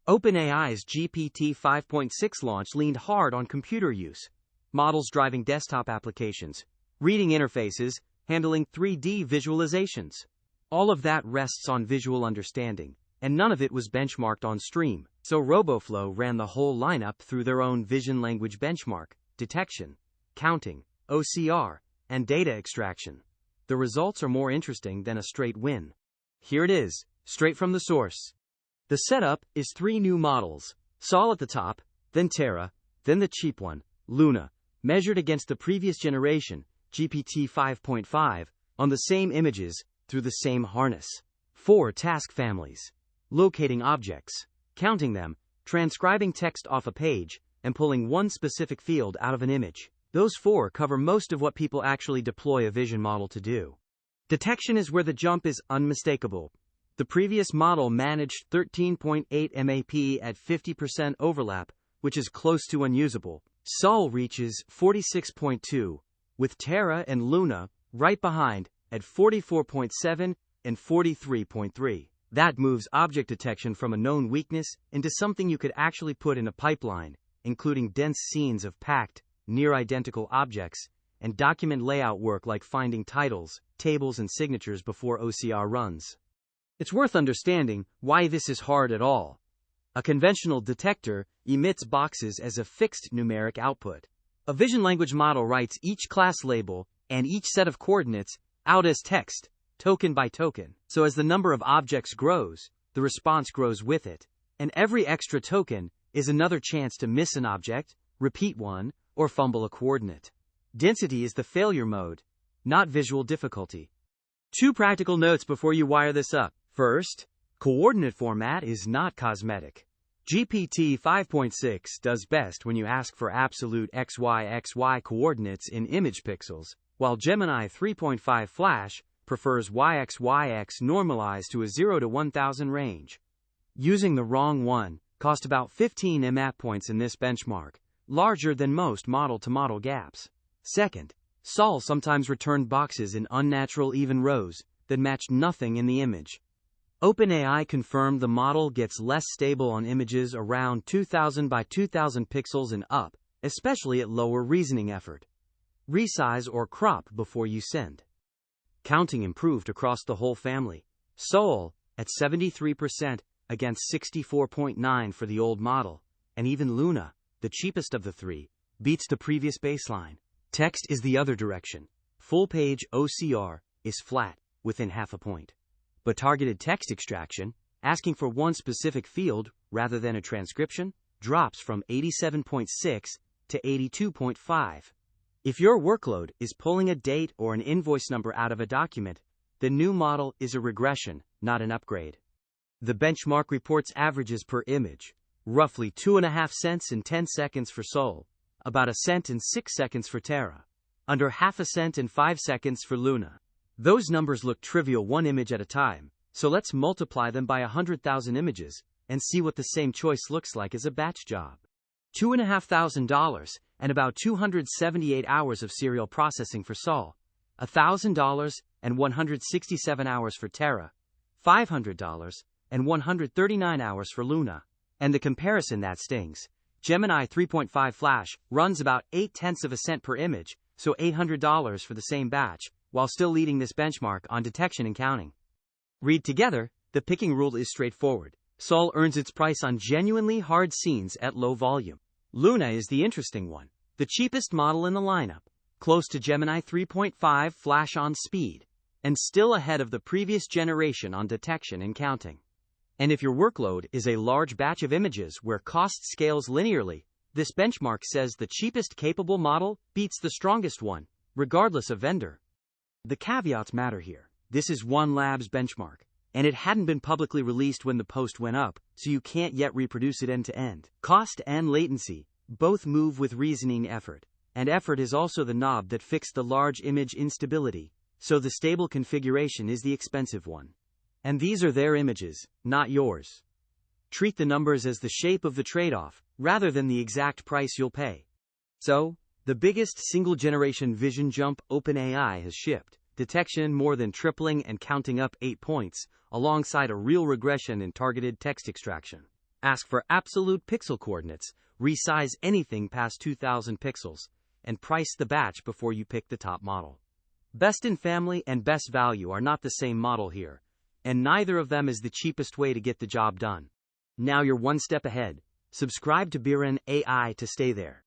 OpenAI's GPT 5.6 launch leaned hard on computer use, models driving desktop applications, reading interfaces, handling 3D visualizations. All of that rests on visual understanding, and none of it was benchmarked on stream. So Roboflow ran the whole lineup through their own vision language benchmark, detection, counting, OCR, and data extraction. The results are more interesting than a straight win. Here it is, straight from the source. The setup is 3 new models, Sol at the top, then Terra, then the cheap one, Luna, measured against the previous generation, GPT 5.5, on the same images, through the same harness. 4 task families: locating objects, counting them, transcribing text off a page, and pulling one specific field out of an image. Those 4 cover most of what people actually deploy a vision model to do. Detection is where the jump is unmistakable. The previous model managed 13.8 MAP at 50% overlap, which is close to unusable. Sol reaches 46.2, with Terra and Luna right behind at 44.7 and 43.3. That moves object detection from a known weakness into something you could actually put in a pipeline, including dense scenes of packed, near-identical objects, and document layout work like finding titles, tables, and signatures before OCR runs. It's worth understanding why this is hard at all. A conventional detector emits boxes as a fixed numeric output. A vision language model writes each class label and each set of coordinates out as text, token by token. So as the number of objects grows, the response grows with it. And every extra token is another chance to miss an object, repeat one, or fumble a coordinate. Density is the failure mode, not visual difficulty. 2 practical notes before you wire this up. First, coordinate format is not cosmetic. GPT 5.6 does best when you ask for absolute XY coordinates in image pixels, while Gemini 3.5 Flash prefers YXYX normalized to a 0 to 1000 range. Using the wrong one cost about 15 MAP points in this benchmark, larger than most model-to-model gaps. Second, Sol sometimes returned boxes in unnatural even rows that matched nothing in the image. OpenAI confirmed the model gets less stable on images around 2000 by 2000 pixels and up, especially at lower reasoning effort. Resize or crop before you send. Counting improved across the whole family. Sol, at 73%, against 64.9% for the old model, and even Luna, the cheapest of the 3, beats the previous baseline. Text is the other direction. Full-page OCR is flat, within half a point. But targeted text extraction, asking for one specific field rather than a transcription, drops from 87.6 to 82.5. If your workload is pulling a date or an invoice number out of a document, the new model is a regression, not an upgrade. The benchmark reports averages per image, roughly 2.5 cents in 10 seconds for Sol, about a cent in 6 seconds for Terra, under half a cent in 5 seconds for Luna. Those numbers look trivial one image at a time, so let's multiply them by 100,000 images and see what the same choice looks like as a batch job. $2,500 and about 278 hours of serial processing for Sol, $1,000 and 167 hours for Terra, $500 and 139 hours for Luna. And the comparison that stings. Gemini 3.5 Flash runs about 0.8 cents per image, so $800 for the same batch, while still leading this benchmark on detection and counting. Read together, the picking rule is straightforward. Sol earns its price on genuinely hard scenes at low volume. Luna is the interesting one, the cheapest model in the lineup, close to Gemini 3.5 Flash on speed, and still ahead of the previous generation on detection and counting. And if your workload is a large batch of images where cost scales linearly, this benchmark says the cheapest capable model beats the strongest one, regardless of vendor. The caveats matter here. This is one lab's benchmark, and it hadn't been publicly released when the post went up, so you can't yet reproduce it end-to-end. Cost and latency both move with reasoning effort, and effort is also the knob that fixed the large image instability, so the stable configuration is the expensive one. And these are their images, not yours. Treat the numbers as the shape of the trade-off, rather than the exact price you'll pay. So, the biggest single-generation vision jump OpenAI has shipped, detection more than tripling and counting up 8 points, alongside a real regression in targeted text extraction. Ask for absolute pixel coordinates, resize anything past 2000 pixels, and price the batch before you pick the top model. Best in family and best value are not the same model here, and neither of them is the cheapest way to get the job done. Now you're one step ahead. Subscribe to BirenAI to stay there.